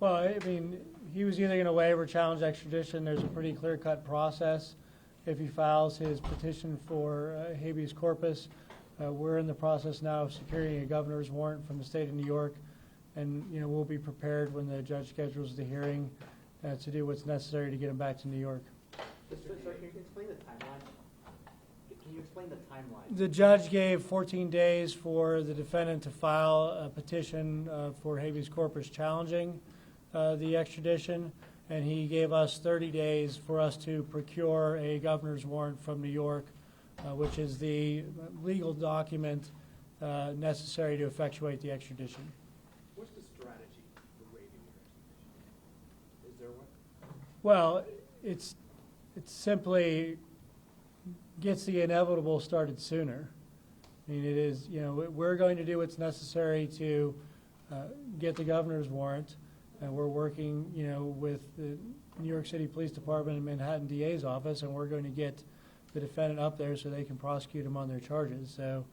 Well, I mean, he was either going to waive or challenge extradition. There's a pretty clear-cut process. If he files his petition for habeas corpus, we're in the process now of securing a governor's warrant from the state of New York, and we'll be prepared when the judge schedules the hearing to do what's necessary to get him back to New York. Sir, can you explain the timeline? Can you explain the timeline? The judge gave 14 days for the defendant to file a petition for habeas corpus challenging the extradition, and he gave us 30 days for us to procure a governor's warrant from New York, which is the legal document necessary to effectuate the extradition. What's the strategy for waiving your extradition? Is there one? Well, it simply gets the inevitable started sooner. I mean, it is, we're going to do what's necessary to get the governor's warrant, and we're working, with the New York City Police Department and Manhattan DA's office, and we're going to get the defendant up there so they can prosecute him on their charges. So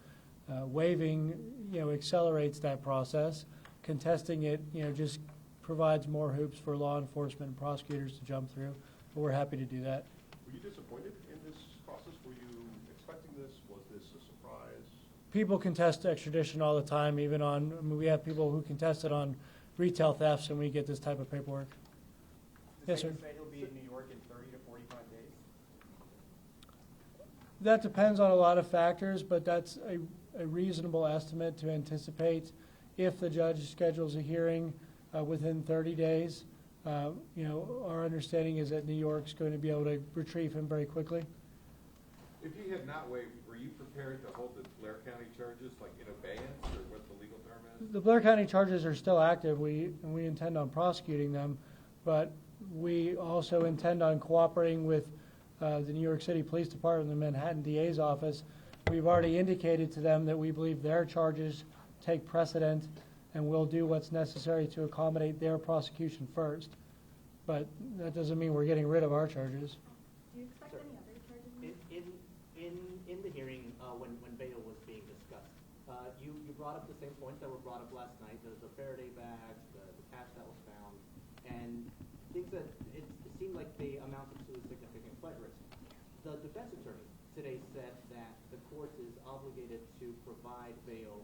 waiving, accelerates that process. Contesting it, just provides more hoops for law enforcement and prosecutors to jump through. But we're happy to do that. Were you disappointed in this process? Were you expecting this? Was this a surprise? People contest extradition all the time, even on, we have people who contest it on retail thefts, and we get this type of paperwork. Yes, sir. Say he'll be in New York in 30 to 45 days? That depends on a lot of factors, but that's a reasonable estimate to anticipate if the judge schedules a hearing within 30 days. Our understanding is that New York's going to be able to retrieve him very quickly. If you had not waived, were you prepared to hold the Blair County charges like in abeyance, or what the legal term is? The Blair County charges are still active. We intend on prosecuting them, but we also intend on cooperating with the New York City Police Department and the Manhattan DA's office. We've already indicated to them that we believe their charges take precedent, and we'll do what's necessary to accommodate their prosecution first. But that doesn't mean we're getting rid of our charges. Do you expect any other charges? In the hearing, when bail was being discussed, you brought up the same points that were brought up last night. There's the Faraday bags, the cash that was found, and things that it seemed like they amounted to a significant flight risk. The defense attorney today said that the court is obligated to provide bail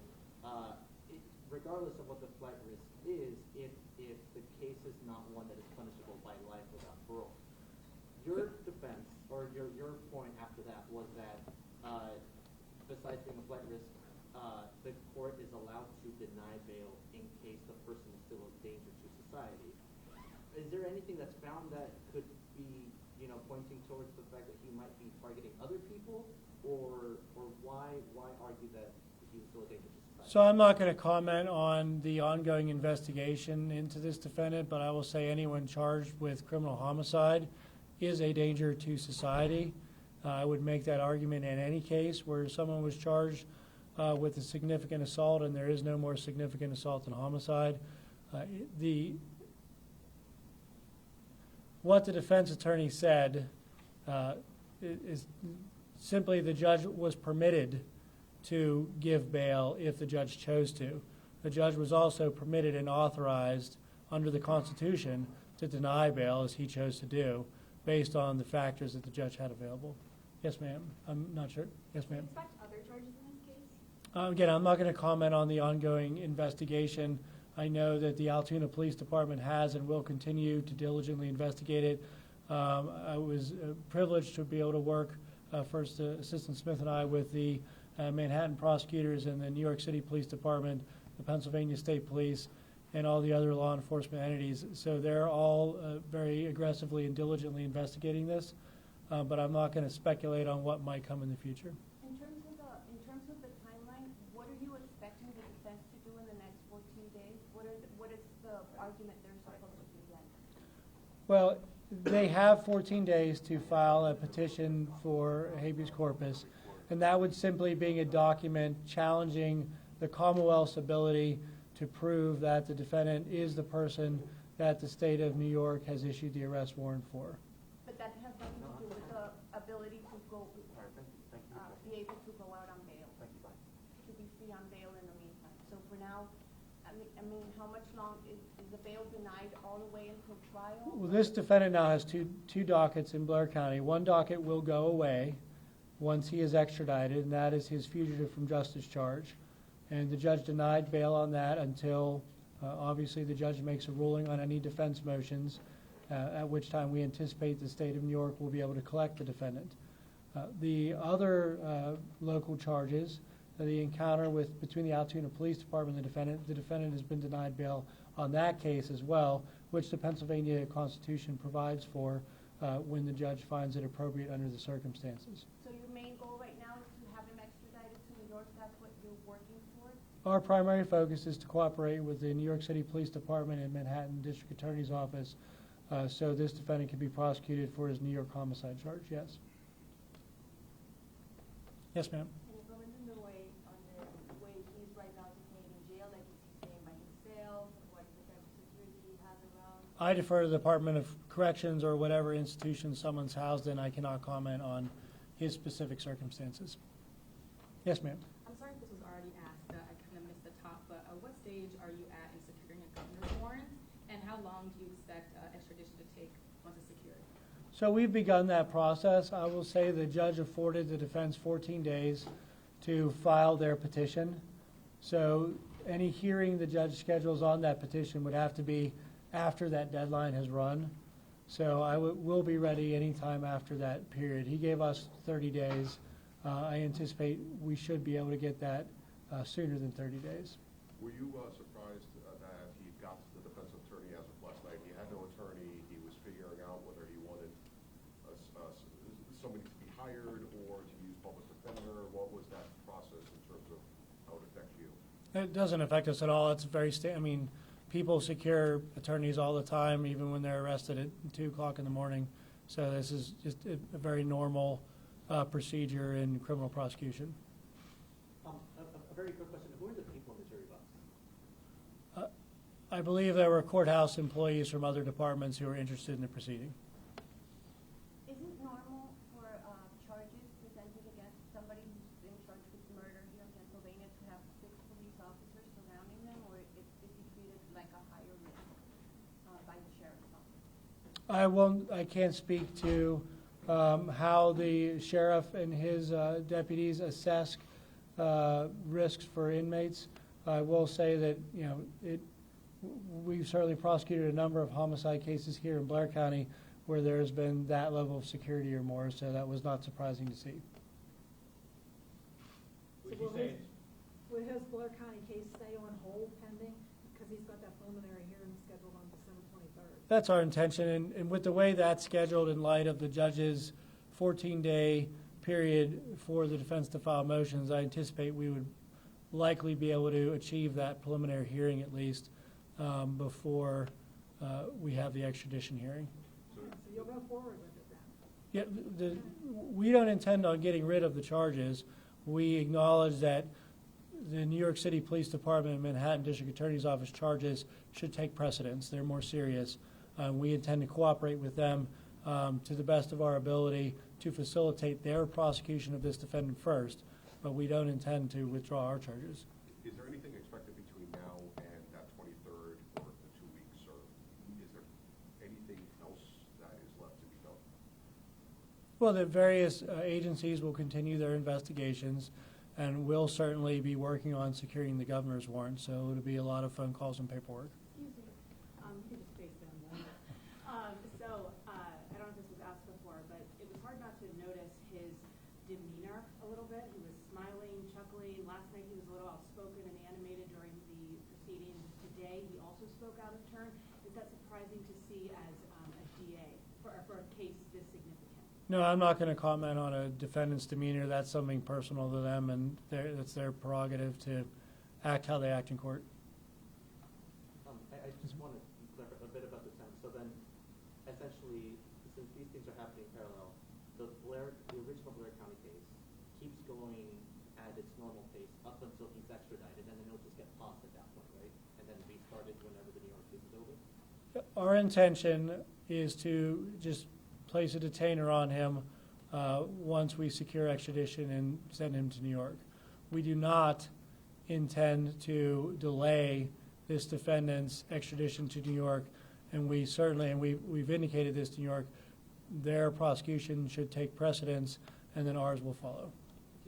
regardless of what the flight risk is if the case is not one that is punishable by life without parole. Your defense, or your point after that, was that besides being a flight risk, the court is allowed to deny bail in case the person is still a danger to society. Is there anything that's found that could be, pointing towards the fact that he might be targeting other people, or why argue that he was still a danger to society? So I'm not going to comment on the ongoing investigation into this defendant, but I will say anyone charged with criminal homicide is a danger to society. I would make that argument in any case where someone was charged with a significant assault, and there is no more significant assault than homicide. What the defense attorney said is simply the judge was permitted to give bail if the judge chose to. The judge was also permitted and authorized under the Constitution to deny bail, as he chose to do, based on the factors that the judge had available. Yes, ma'am. I'm not sure. Yes, ma'am. Do you expect other charges in this case? Again, I'm not going to comment on the ongoing investigation. I know that the Altoona Police Department has and will continue to diligently investigate it. I was privileged to be able to work, First Assistant Smith and I, with the Manhattan prosecutors and the New York City Police Department, the Pennsylvania State Police, and all the other law enforcement entities. So they're all very aggressively and diligently investigating this, but I'm not going to speculate on what might come in the future. In terms of the timeline, what are you expecting the defense to do in the next 14 days? What is the argument they're supposed to present? Well, they have 14 days to file a petition for habeas corpus, and that would simply be a document challenging the Commonwealth's ability to prove that the defendant is the person that the state of New York has issued the arrest warrant for. But that has nothing to do with the ability to go, be able to go out on bail, to be free on bail in the meantime. So for now, I mean, how much long is the bail denied denied all the way until trial? Well, this defendant now has two dockets in Blair County. One docket will go away once he is extradited, and that is his fugitive from justice charge. And the judge denied bail on that until, obviously, the judge makes a ruling on any defense motions, at which time we anticipate the state of New York will be able to collect the defendant. The other local charges, the encounter between the Altoona Police Department and the defendant has been denied bail on that case as well, which the Pennsylvania Constitution provides for when the judge finds it appropriate under the circumstances. So your main goal right now is to have him extradited to New York? That's what you're working for? Our primary focus is to cooperate with the New York City Police Department and Manhattan District Attorney's Office so this defendant can be prosecuted for his New York homicide charge, yes. Yes, ma'am. Can you go into the way on the way he's right now detained in jail, like is he staying by himself, what the type of security he has around? I defer to the Department of Corrections or whatever institution someone's housed in. I cannot comment on his specific circumstances. Yes, ma'am. I'm sorry if this was already asked. I kind of missed the top, but what stage are you at in securing a governor's warrant, and how long do you expect extradition to take once it's secured? So we've begun that process. I will say the judge afforded the defense 14 days to file their petition. So any hearing the judge schedules on that petition would have to be after that deadline has run. So we'll be ready anytime after that period. He gave us 30 days. I anticipate we should be able to get that sooner than 30 days. Were you surprised that he got the defense attorney as of last night? He had no attorney. He was figuring out whether he wanted somebody to be hired or to use public defender. What was that process in terms of how it affects you? It doesn't affect us at all. It's very I mean, people secure attorneys all the time, even when they're arrested at 2 o'clock in the morning. So this is just a very normal procedure in criminal prosecution. A very quick question. Who are the people in the jury box? I believe there were courthouse employees from other departments who were interested in the proceeding. Is it normal for charges presented against somebody who's been charged with murder here in Pennsylvania to have 6 police officers surrounding them, or is he treated like a higher risk by the sheriff's office? I can't speak to how the sheriff and his deputies assess risks for inmates. I will say that we've certainly prosecuted a number of homicide cases here in Blair County where there's been that level of security or more, so that was not surprising to see. So will his Blair County case stay on hold pending? Because he's got that preliminary hearing scheduled on December 23rd. That's our intention, and with the way that's scheduled in light of the judge's 14-day period for the defense to file motions, I anticipate we would likely be able to achieve that preliminary hearing at least before we have the extradition hearing. So you'll go forward with it then? Yeah, we don't intend on getting rid of the charges. We acknowledge that the New York City Police Department and Manhattan District Attorney's Office charges should take precedence. They're more serious. We intend to cooperate with them to the best of our ability to facilitate their prosecution of this defendant first, but we don't intend to withdraw our charges. Is there anything expected between now and that 23rd or the 2 weeks, or is there anything else that is left to be done? Well, the various agencies will continue their investigations, and we'll certainly be working on securing the governor's warrant, so it'll be a lot of phone calls and paperwork. Excuse me. You can just face down one. I don't know if this was asked before, but it was hard not to notice his demeanor a little bit. He was smiling, chuckling. Last night he was a little outspoken and animated during the proceedings. Today he also spoke out of turn. Is that surprising to see as a DA for a case this significant? No, I'm not going to comment on a defendant's demeanor. That's something personal to them, and it's their prerogative to act how they act in court. I just want to clarify a bit about the time. So then, essentially, since these things are happening in parallel, the original Blair County case keeps going at its normal pace up until he's extradited, and then it'll just get paused at that point, right? And then restarted whenever the New York case is over? Our intention is to just place a detainer on him once we secure extradition and send him to New York. We do not intend to delay this defendant's extradition to New York And we certainly, and we've indicated this to New York, their prosecution should take precedence, and then ours will follow.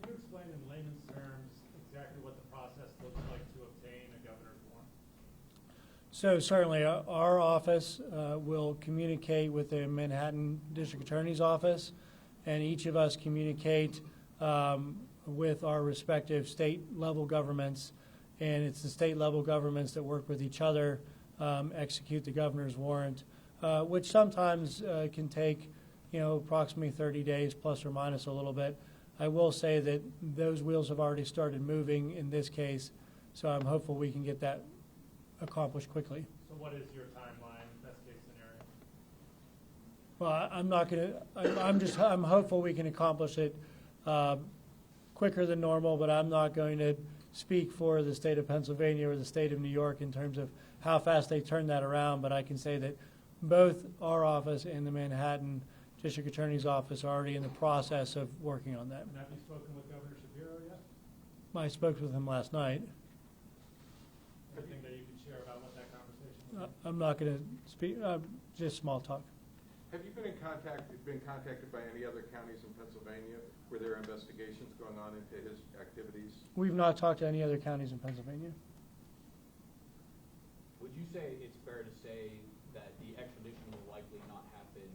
Can you explain in layman's terms exactly what the process looks like to obtain a governor's warrant? So certainly, our office will communicate with the Manhattan District Attorney's Office, and each of us communicate with our respective state-level governments, and it's the state-level governments that work with each other, execute the governor's warrant, which sometimes can take, approximately 30 days, plus or minus a little bit. I will say that those wheels have already started moving in this case, so I'm hopeful we can get that accomplished quickly. So what is your timeline, best case scenario? Well, I'm not going to, I'm hopeful we can accomplish it quicker than normal, but I'm not going to speak for the state of Pennsylvania or the state of New York in terms of how fast they turn that around, but I can say that both our office and the Manhattan District Attorney's Office are already in the process of working on that. And have you spoken with Governor Shapiro yet? I spoke with him last night. Anything that you can share about what that conversation was? I'm not going to speak, just small talk. Have you been contacted by any other counties in Pennsylvania where there are investigations going on into his activities? We've not talked to any other counties in Pennsylvania. Would you say it's fair to say that the extradition will likely not happen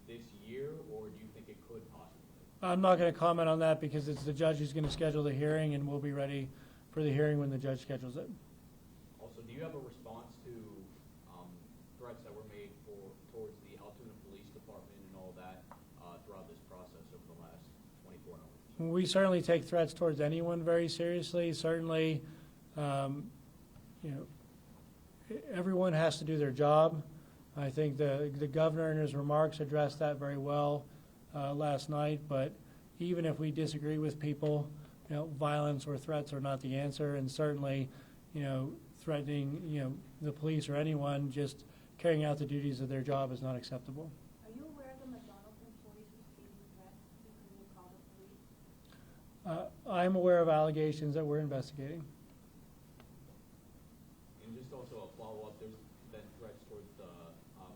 this year, or do you think it could possibly? I'm not going to comment on that because it's the judge who's going to schedule the hearing, and we'll be ready for the hearing when the judge schedules it. Also, do you have a response to threats that were made towards the Altoona Police Department and all that throughout this process over the last 24 hours? We certainly take threats towards anyone very seriously. Certainly, everyone has to do their job. I think the governor in his remarks addressed that very well last night. But even if we disagree with people, violence or threats are not the answer. And certainly, threatening, the police or anyone just carrying out the duties of their job is not acceptable. Are you aware of the McDonald's employees receiving threats because they called the police? I'm aware of allegations that we're investigating. And just also a follow-up, there's been threats towards the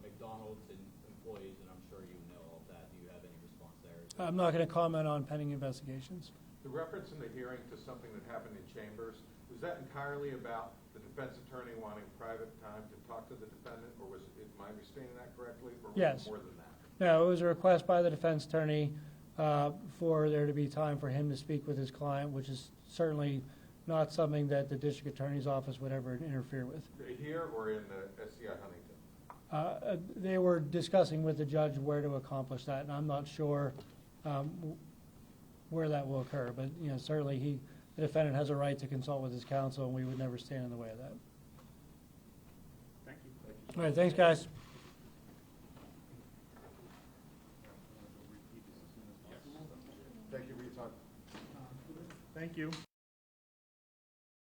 McDonald's and employees, and I'm sure you know all of that. Do you have any response there? I'm not going to comment on pending investigations. The reference in the hearing to something that happened in chambers, was that entirely about the defense attorney wanting private time to talk to the defendant, or am I understanding that correctly, or was Yes. it more than that? No, it was a request by the defense attorney for there to be time for him to speak with his client, which is certainly not something that the district attorney's office would ever interfere with. Here or in the SCI Huntington? They were discussing with the judge where to accomplish that, and I'm not sure where that will occur. But certainly the defendant has a right to consult with his counsel, and we would never stand in the way of that. Thank you. All right, thanks, guys. Thank you for your time. Thank you.